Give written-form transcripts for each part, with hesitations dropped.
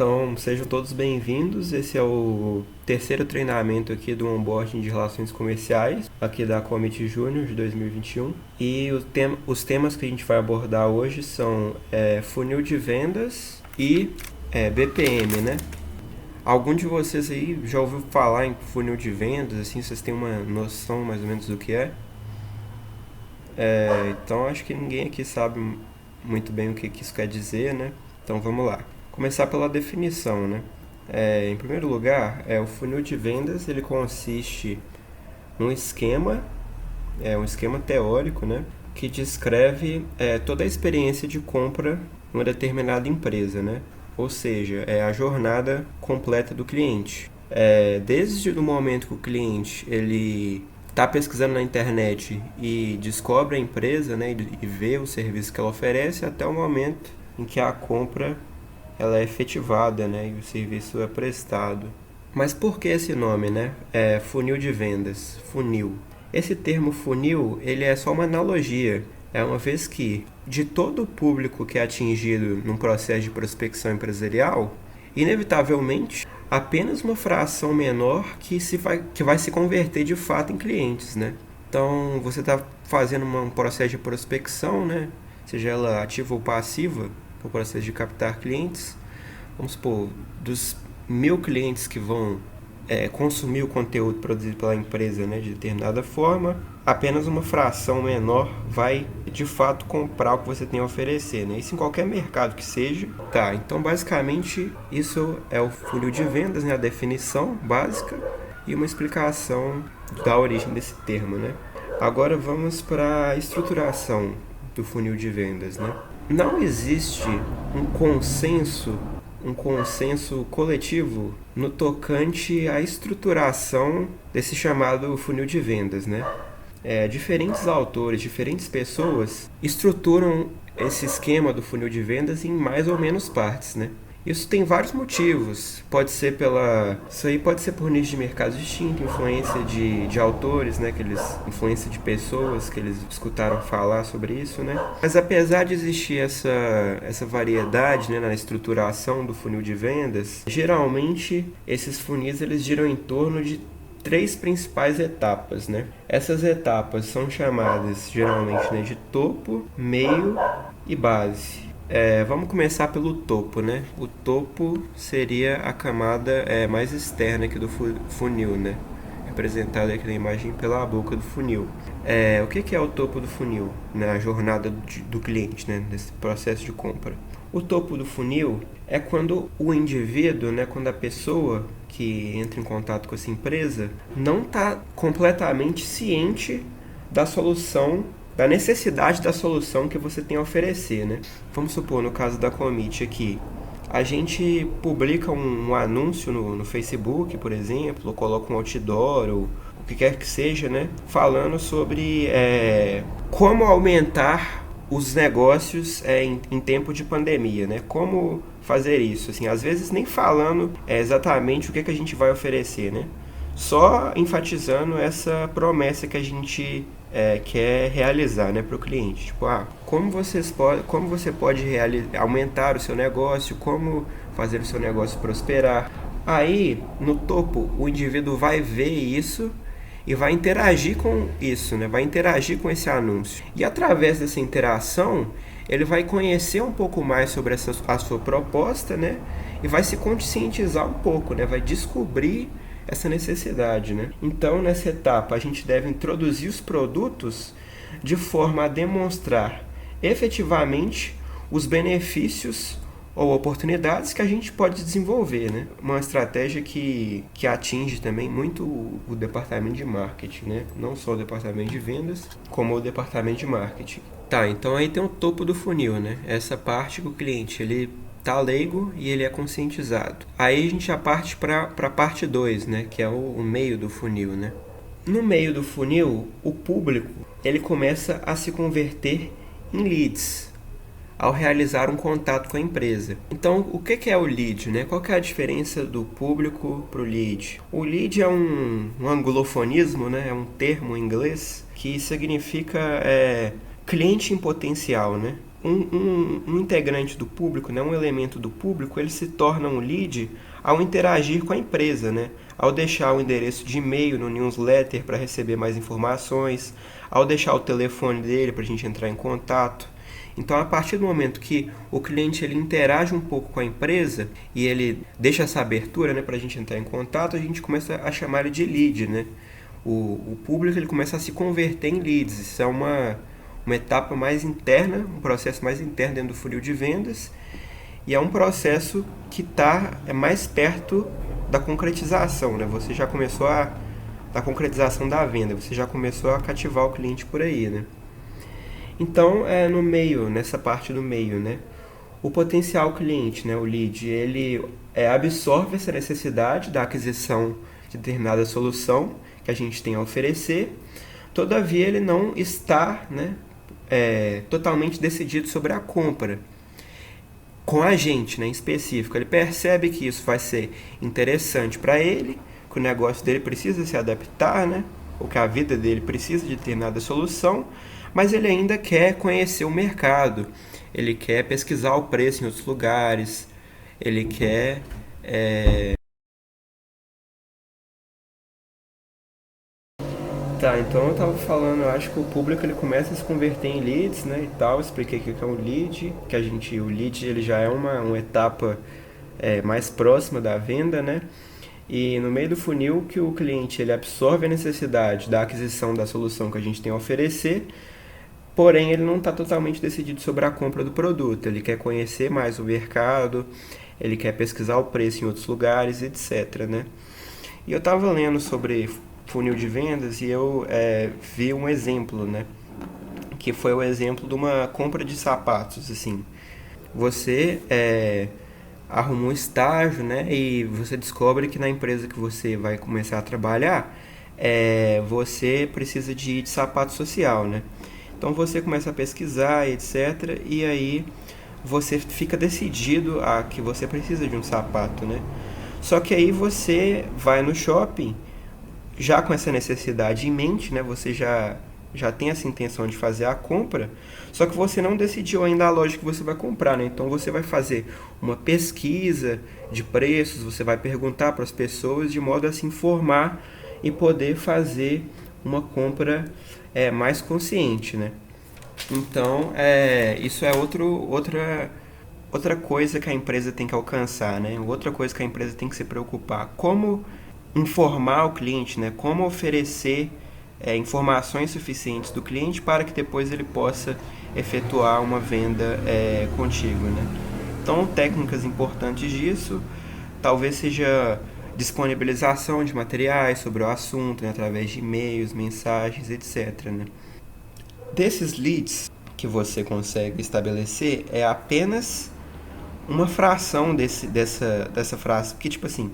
Então, sejam todos bem-vindos. Esse é o terceiro treinamento aqui do onboarding de relações comerciais, aqui da Commit Júnior de 2021. E os temas que a gente vai abordar hoje são funil de vendas e BPM, né? Algum de vocês aí já ouviu falar em funil de vendas, assim, vocês têm uma noção mais ou menos do que é? Então, acho que ninguém aqui sabe muito bem o que isso quer dizer, né? Então, vamos lá. Começar pela definição, né? Em primeiro lugar, o funil de vendas ele consiste num esquema, um esquema teórico, né? Que descreve toda a experiência de compra numa determinada empresa, né? Ou seja, é a jornada completa do cliente. Desde o momento que o cliente ele está pesquisando na internet e descobre a empresa, né, e vê o serviço que ela oferece, até o momento em que a compra ela é efetivada, né, e o serviço é prestado. Mas por que esse nome, né? Funil de vendas, funil. Esse termo funil, ele é só uma analogia. É uma vez que, de todo o público que é atingido num processo de prospecção empresarial, inevitavelmente, apenas uma fração menor que vai se converter de fato em clientes, né? Então, você está fazendo um processo de prospecção, né? Seja ela ativa ou passiva, o processo de captar clientes. Vamos supor, dos 1.000 clientes que vão consumir o conteúdo produzido pela empresa, né, de determinada forma, apenas uma fração menor vai de fato comprar o que você tem a oferecer, né? Isso em qualquer mercado que seja. Tá, então basicamente isso é o funil de vendas, né? A definição básica e uma explicação da origem desse termo, né? Agora vamos para a estruturação do funil de vendas, né? Não existe um consenso coletivo no tocante à estruturação desse chamado funil de vendas, né? Diferentes autores, diferentes pessoas estruturam esse esquema do funil de vendas em mais ou menos partes, né? Isso tem vários motivos. Isso aí pode ser por nicho de mercado distinto, influência de autores, né? Influência de pessoas que eles escutaram falar sobre isso, né? Mas apesar de existir essa variedade, né, na estruturação do funil de vendas, geralmente esses funis eles giram em torno de três principais etapas, né? Essas etapas são chamadas geralmente, né, de topo, meio e base. Vamos começar pelo topo, né? O topo seria a camada mais externa aqui do funil, né? Representada aqui na imagem pela boca do funil. O que é o topo do funil na jornada do cliente, né? Nesse processo de compra? O topo do funil é quando o indivíduo, né? Quando a pessoa que entra em contato com essa empresa não está completamente ciente da solução, da necessidade da solução que você tem a oferecer, né? Vamos supor, no caso da Commit aqui, a gente publica um anúncio no Facebook, por exemplo, ou coloca um outdoor, ou o que quer que seja, né? Falando sobre como aumentar os negócios em tempo de pandemia, né? Como fazer isso, assim, às vezes nem falando exatamente o que a gente vai oferecer, né? Só enfatizando essa promessa que a gente quer realizar, né, para o cliente. Tipo, como você pode aumentar o seu negócio, como fazer o seu negócio prosperar. Aí, no topo, o indivíduo vai ver isso e vai interagir com isso, né? Vai interagir com esse anúncio. E através dessa interação, ele vai conhecer um pouco mais sobre a sua proposta, né? E vai se conscientizar um pouco, né? Vai descobrir essa necessidade, né? Então, nessa etapa, a gente deve introduzir os produtos de forma a demonstrar efetivamente os benefícios ou oportunidades que a gente pode desenvolver, né? Uma estratégia que atinge também muito o departamento de marketing, né? Não só o departamento de vendas, como o departamento de marketing. Tá, então aí tem o topo do funil, né? Essa parte que o cliente, ele tá leigo e ele é conscientizado. Aí a gente já parte para a parte 2, né? Que é o meio do funil, né? No meio do funil, o público, ele começa a se converter em leads ao realizar um contato com a empresa. Então, o que é o lead, né? Qual que é a diferença do público para o lead? O lead é um anglofonismo, né? É um termo em inglês que significa cliente em potencial, né? Um integrante do público, né, um elemento do público, ele se torna um lead ao interagir com a empresa, né? Ao deixar o endereço de e-mail no newsletter para receber mais informações, ao deixar o telefone dele para a gente entrar em contato. Então, a partir do momento que o cliente ele interage um pouco com a empresa e ele deixa essa abertura, né, para a gente entrar em contato, a gente começa a chamar ele de lead, né? O público ele começa a se converter em leads. Isso é uma etapa mais interna, um processo mais interno dentro do funil de vendas, e é um processo que está mais perto da concretização, né? Você já começou da concretização da venda, você já começou a cativar o cliente por aí, né? Então, no meio, nessa parte do meio, né? O potencial cliente, né? O lead, ele absorve essa necessidade da aquisição de determinada solução que a gente tem a oferecer. Todavia, ele não está, né, totalmente decidido sobre a compra com a gente, né, em específico. Ele percebe que isso vai ser interessante para ele, que o negócio dele precisa se adaptar, né, ou que a vida dele precisa de determinada solução, mas ele ainda quer conhecer o mercado, ele quer pesquisar o preço em outros lugares, ele quer Tá, então eu tava falando, eu acho que o público ele começa a se converter em leads, né, e tal, expliquei o que é um lead, que o lead ele já é uma etapa mais próxima da venda, né, e no meio do funil que o cliente ele absorve a necessidade da aquisição da solução que a gente tem a oferecer, porém ele não está totalmente decidido sobre a compra do produto, ele quer conhecer mais o mercado, ele quer pesquisar o preço em outros lugares, etc, né. E eu estava lendo sobre funil de vendas e eu vi um exemplo, né? Que foi o exemplo de uma compra de sapatos, assim. Você arruma um estágio, né? E você descobre que na empresa que você vai começar a trabalhar, você precisa de sapato social, né? Então você começa a pesquisar, etc. E aí você fica decidido a que você precisa de um sapato, né? Só que aí você vai no shopping já com essa necessidade em mente, né? Você já tem essa intenção de fazer a compra, só que você não decidiu ainda a loja que você vai comprar, né? Então você vai fazer uma pesquisa de preços, você vai perguntar para as pessoas de modo a se informar e poder fazer uma compra mais consciente, né? Então, isso é outra coisa que a empresa tem que alcançar, né? Outra coisa que a empresa tem que se preocupar. Como informar o cliente, né? Como oferecer informações suficientes do cliente para que depois ele possa efetuar uma venda contigo, né? Então, técnicas importantes disso, talvez seja disponibilização de materiais sobre o assunto, né? Através de e-mails, mensagens, etc, né? Desses leads que você consegue estabelecer, é apenas uma fração dessa frase, porque tipo assim,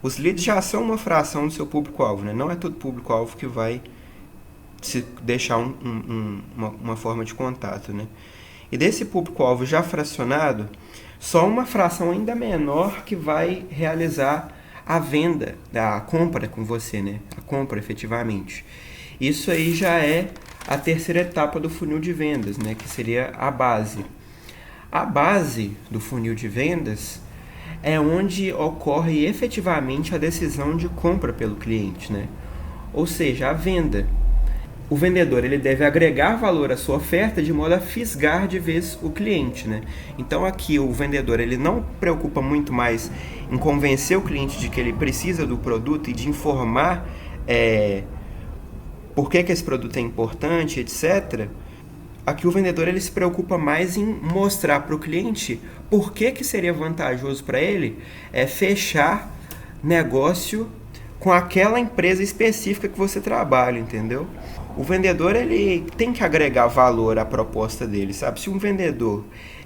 os leads já são uma fração do seu público-alvo, né? Não é todo público-alvo que vai se deixar uma forma de contato, né? E desse público-alvo já fracionado, só uma fração ainda menor que vai realizar a venda, a compra com você, né? A compra efetivamente. Isso aí já é a terceira etapa do funil de vendas, né? Que seria a base. A base do funil de vendas é onde ocorre efetivamente a decisão de compra pelo cliente, né? Ou seja, a venda. O vendedor ele deve agregar valor à sua oferta de modo a fisgar de vez o cliente, né? Então aqui o vendedor ele não preocupa muito mais em convencer o cliente de que ele precisa do produto e de informar por que esse produto é importante, etc. Aqui o vendedor ele se preocupa mais em mostrar para o cliente por que seria vantajoso para ele fechar negócio com aquela empresa específica que você trabalha, entendeu? O vendedor ele tem que agregar valor à proposta dele, sabe? Se um vendedor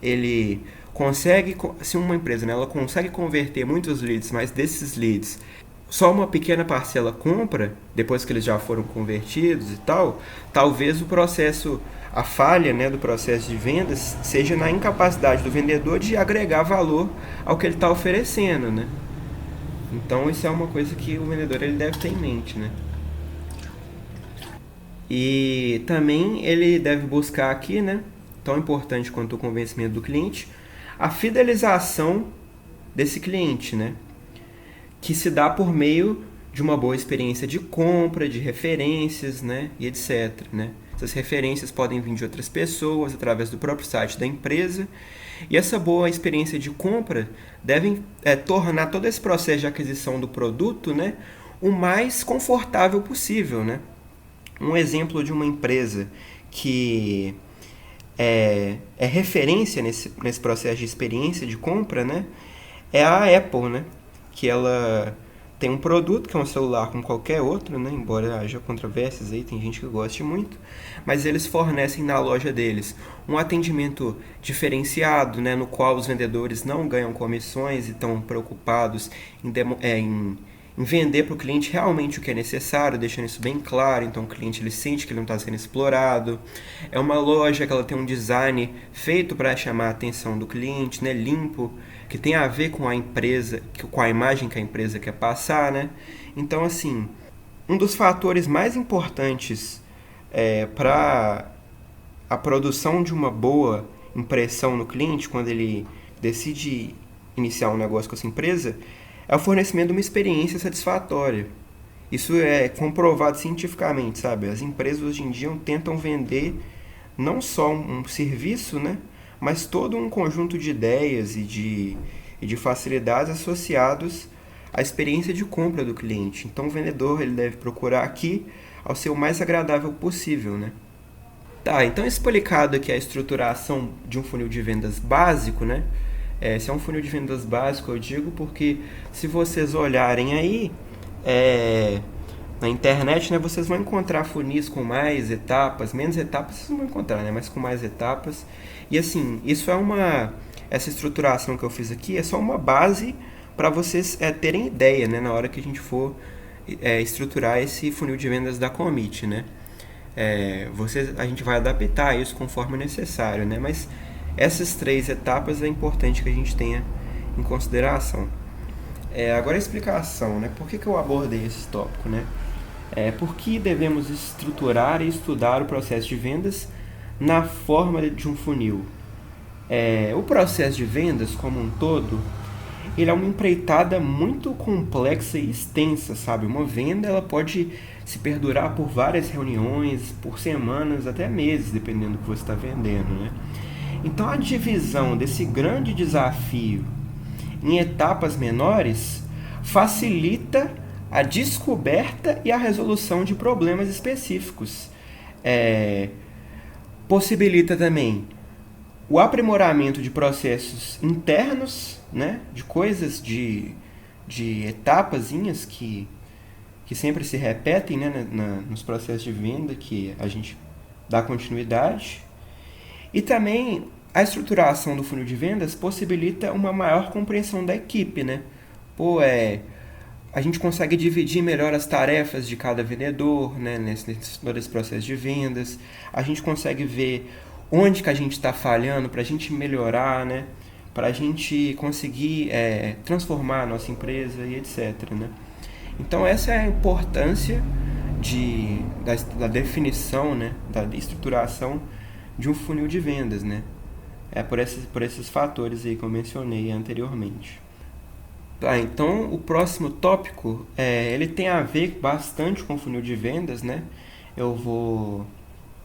ele consegue, se uma empresa, né, ela consegue converter muitos leads, mas desses leads só uma pequena parcela compra, depois que eles já foram convertidos e tal, talvez o processo, a falha, né, do processo de vendas seja na incapacidade do vendedor de agregar valor ao que ele está oferecendo, né? Então isso é uma coisa que o vendedor ele deve ter em mente, né? E também ele deve buscar aqui, né, tão importante quanto o convencimento do cliente, a fidelização desse cliente, né? Que se dá por meio de uma boa experiência de compra, de referências, né? E etc, né? Essas referências podem vir de outras pessoas, através do próprio site da empresa. E essa boa experiência de compra deve tornar todo esse processo de aquisição do produto, né, o mais confortável possível, né? Um exemplo de uma empresa que é referência nesse processo de experiência de compra, né, é a Apple, né? Que ela tem um produto que é um celular como qualquer outro, né? Embora haja controvérsias aí, tem gente que goste muito, mas eles fornecem na loja deles um atendimento diferenciado, né? No qual os vendedores não ganham comissões e estão preocupados em vender para o cliente realmente o que é necessário, deixando isso bem claro, então o cliente ele sente que ele não está sendo explorado. É uma loja que ela tem um design feito para chamar a atenção do cliente, né? Limpo, que tem a ver com a empresa, com a imagem que a empresa quer passar, né? Então, assim, um dos fatores mais importantes para a produção de uma boa impressão no cliente, quando ele decide iniciar um negócio com essa empresa, é o fornecimento de uma experiência satisfatória. Isso é comprovado cientificamente, sabe? As empresas hoje em dia tentam vender não só um serviço, né? Mas todo um conjunto de ideias e de facilidades associados à experiência de compra do cliente. Então o vendedor ele deve procurar aqui ao ser o mais agradável possível, né? Tá, então explicado aqui a estruturação de um funil de vendas básico, né? Se é um funil de vendas básico, eu digo porque se vocês olharem aí na internet, né, vocês vão encontrar funis com mais etapas, menos etapas vocês não vão encontrar, né, mas com mais etapas. E assim, essa estruturação que eu fiz aqui é só uma base para vocês terem ideia, né, na hora que a gente for estruturar esse funil de vendas da Commit, né. A gente vai adaptar isso conforme necessário, né, mas essas 3 etapas é importante que a gente tenha em consideração. Agora a explicação, né? Por que eu abordei esse tópico, né? Por que devemos estruturar e estudar o processo de vendas na forma de um funil? O processo de vendas como um todo, ele é uma empreitada muito complexa e extensa, sabe? Uma venda ela pode se perdurar por várias reuniões, por semanas, até meses, dependendo do que você está vendendo, né? Então a divisão desse grande desafio em etapas menores facilita a descoberta e a resolução de problemas específicos. Possibilita também o aprimoramento de processos internos, né, de coisas, de etapazinhas que sempre se repetem, né, nos processos de venda que a gente dá continuidade. E também a estruturação do funil de vendas possibilita uma maior compreensão da equipe, né? A gente consegue dividir melhor as tarefas de cada vendedor, né, todo esse processo de vendas. A gente consegue ver onde que a gente está falhando para a gente melhorar, né? Para a gente conseguir transformar a nossa empresa e etc, né? Então essa é a importância da definição, né, da estruturação de um funil de vendas, né? Por esses fatores aí que eu mencionei anteriormente. Tá, então o próximo tópico ele tem a ver bastante com o funil de vendas, né? Eu vou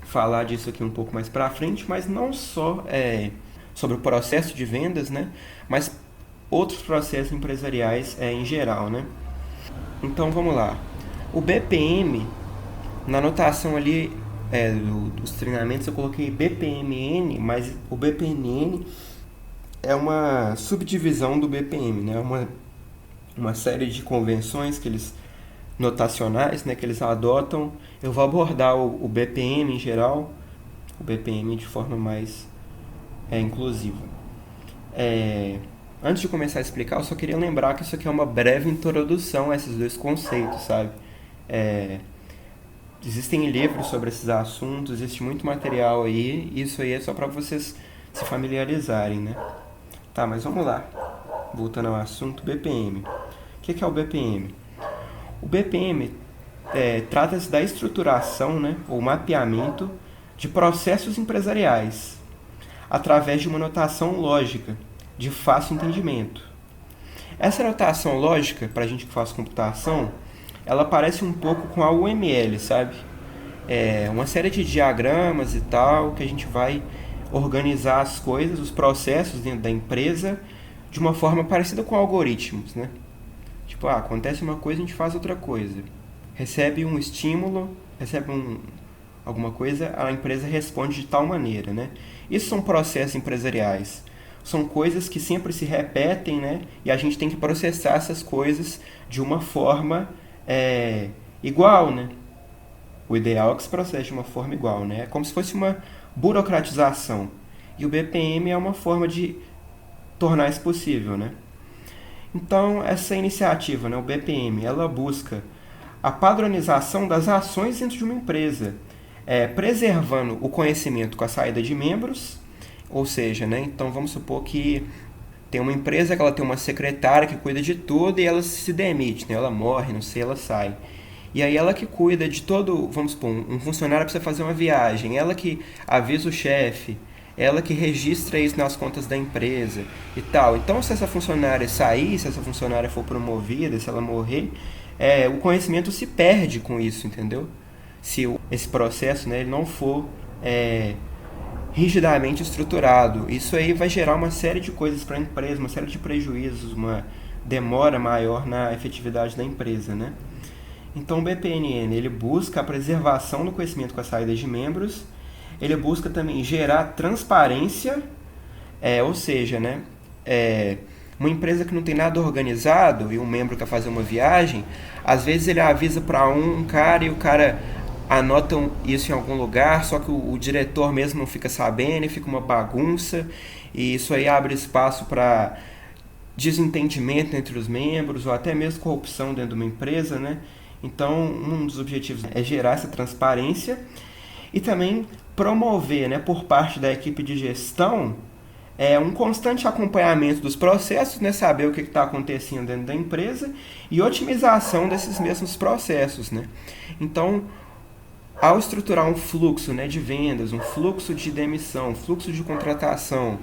falar disso aqui um pouco mais para frente, mas não só sobre o processo de vendas, né? Mas outros processos empresariais em geral, né? Então vamos lá. O BPM, na anotação ali dos treinamentos eu coloquei BPMN, mas o BPMN é uma subdivisão do BPM, né? Uma série de convenções notacionais, né, que eles adotam. Eu vou abordar o BPM em geral, o BPM de forma mais inclusiva. Antes de começar a explicar, eu só queria lembrar que isso aqui é uma breve introdução a esses 2 conceitos, sabe? Existem livros sobre esses assuntos, existe muito material aí, e isso aí é só para vocês se familiarizarem, né? Tá, mas vamos lá. Voltando ao assunto, BPM. O que é o BPM? O BPM trata-se da estruturação, né, ou mapeamento de processos empresariais. através de uma notação lógica, de fácil entendimento. Essa notação lógica, para a gente que faz computação, ela parece um pouco com a UML, sabe? É uma série de diagramas e tal, que a gente vai organizar as coisas, os processos dentro da empresa, de uma forma parecida com algoritmos, né? Tipo, acontece uma coisa, a gente faz outra coisa. Recebe um estímulo, alguma coisa, a empresa responde de tal maneira, né? Isso são processos empresariais. São coisas que sempre se repetem, né? E a gente tem que processar essas coisas de uma forma igual, né? O ideal é que se processe de uma forma igual, né? É como se fosse uma burocratização. E o BPM é uma forma de tornar isso possível, né? Então, essa iniciativa, né, o BPM, ela busca a padronização das ações dentro de uma empresa, preservando o conhecimento com a saída de membros, ou seja, né, então vamos supor que tem uma empresa que ela tem uma secretária que cuida de tudo e ela se demite, né, ela morre, não sei, ela sai. E aí ela que cuida de todo, vamos supor, um funcionário precisa fazer uma viagem, ela que avisa o chefe, ela que registra isso nas contas da empresa e tal. Então, se essa funcionária sair, se essa funcionária for promovida, se ela morrer, o conhecimento se perde com isso, entendeu? Se esse processo, né, ele não for rigidamente estruturado. Isso aí vai gerar uma série de coisas para a empresa, uma série de prejuízos, uma demora maior na efetividade da empresa, né? Então, o BPMN ele busca a preservação do conhecimento com a saída de membros. Ele busca também gerar transparência, ou seja, né, uma empresa que não tem nada organizado e um membro quer fazer uma viagem, às vezes ele avisa para um cara e o cara anota isso em algum lugar, só que o diretor mesmo não fica sabendo e fica uma bagunça, e isso aí abre espaço para desentendimento entre os membros ou até mesmo corrupção dentro de uma empresa, né? Então, um dos objetivos é gerar essa transparência e também promover, né, por parte da equipe de gestão um constante acompanhamento dos processos, né, saber o que está acontecendo dentro da empresa e otimização desses mesmos processos, né? Então, ao estruturar um fluxo, né, de vendas, um fluxo de demissão, um fluxo de contratação,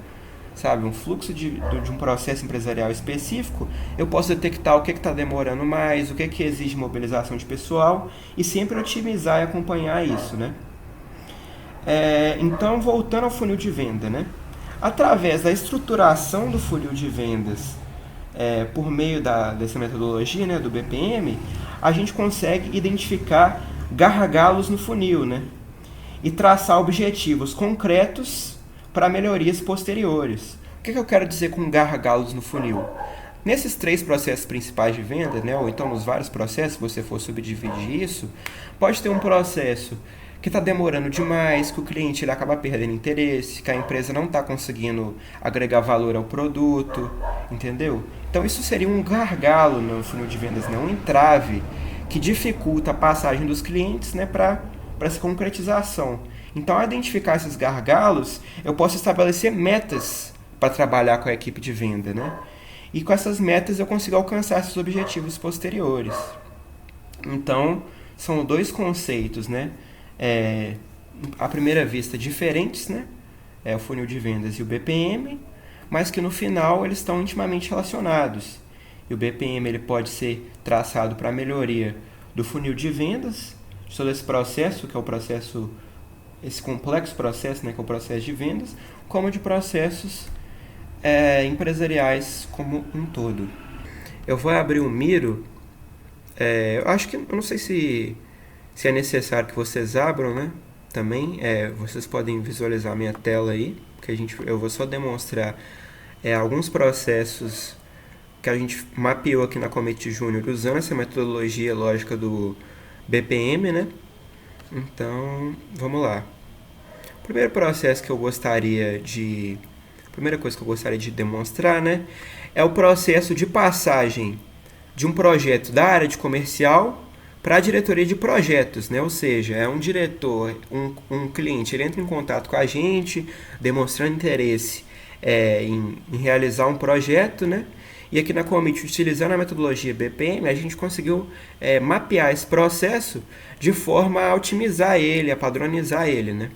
sabe, um fluxo de um processo empresarial específico, eu posso detectar o que está demorando mais, o que exige mobilização de pessoal e sempre otimizar e acompanhar isso, né? Então, voltando ao funil de venda, né? Através da estruturação do funil de vendas por meio dessa metodologia, né, do BPM, a gente consegue identificar gargalos no funil, né? E traçar objetivos concretos para melhorias posteriores. O que eu quero dizer com gargalos no funil? Nesses 3 processos principais de venda, né, ou então nos vários processos, se você for subdividir isso, pode ter um processo que está demorando demais, que o cliente ele acaba perdendo interesse, que a empresa não está conseguindo agregar valor ao produto, entendeu? Então isso seria um gargalo no funil de vendas, né? Um entrave que dificulta a passagem dos clientes, né, para essa concretização. Então, ao identificar esses gargalos, eu posso estabelecer metas para trabalhar com a equipe de venda, né? E com essas metas eu consigo alcançar esses objetivos posteriores. Então, são 2 conceitos, né? À primeira vista diferentes, né? O funil de vendas e o BPM, mas que no final eles estão intimamente relacionados. E o BPM ele pode ser traçado para a melhoria do funil de vendas, de todo esse processo, que é o processo, esse complexo processo, né, que é o processo de vendas, como de processos empresariais como um todo. Eu vou abrir o Miro. Eu acho que, eu não sei se é necessário que vocês abram, né? Também, vocês podem visualizar a minha tela aí, porque eu vou só demonstrar alguns processos que a gente mapeou aqui na Commit Junior usando essa metodologia lógica do BPM, né? Então, vamos lá. O primeiro processo que eu gostaria de... A primeira coisa que eu gostaria de demonstrar, né, é o processo de passagem de um projeto da área de comercial para a diretoria de projetos, né? Ou seja, é um diretor, um cliente, ele entra em contato com a gente, demonstrando interesse em realizar um projeto, né? E aqui na Commit, utilizando a metodologia BPM, a gente conseguiu mapear esse processo de forma a otimizar ele, a padronizar ele, né?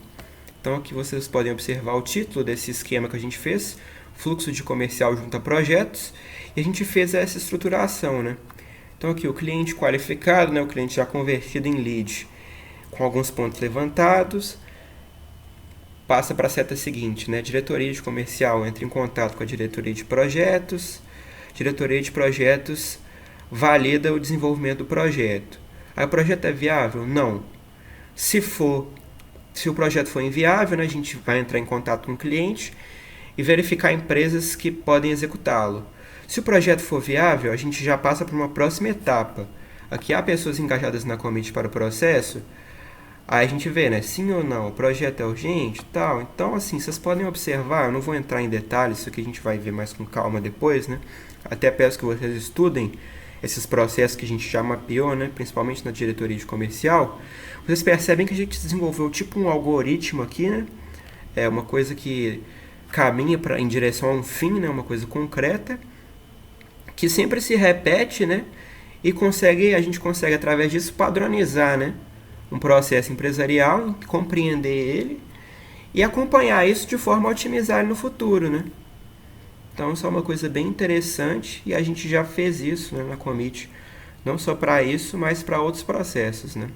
Então aqui vocês podem observar o título desse esquema que a gente fez, fluxo de comercial junto a projetos, e a gente fez essa estruturação, né? Então aqui o cliente qualificado, né, o cliente já convertido em lead, com alguns pontos levantados, passa para a seta seguinte, né? Diretoria de comercial entra em contato com a diretoria de projetos valida o desenvolvimento do projeto. Aí o projeto é viável? Não. Se o projeto for inviável, né, a gente vai entrar em contato com o cliente e verificar empresas que podem executá-lo. Se o projeto for viável, a gente já passa para uma próxima etapa. Aqui há pessoas engajadas na commit para o processo. Aí a gente vê, né, sim ou não, o projeto é urgente, tal. Então, assim, vocês podem observar, eu não vou entrar em detalhes, isso aqui a gente vai ver mais com calma depois, né? Até peço que vocês estudem esses processos que a gente já mapeou, né, principalmente na diretoria de comercial. Vocês percebem que a gente desenvolveu tipo um algoritmo aqui, né? É uma coisa que caminha em direção a um fim, né, uma coisa concreta, que sempre se repete, né? E a gente consegue através disso padronizar, né, um processo empresarial, compreender ele e acompanhar isso de forma a otimizar ele no futuro, né? Então isso é uma coisa bem interessante e a gente já fez isso, né, na commit, não só para isso, mas para outros processos, né?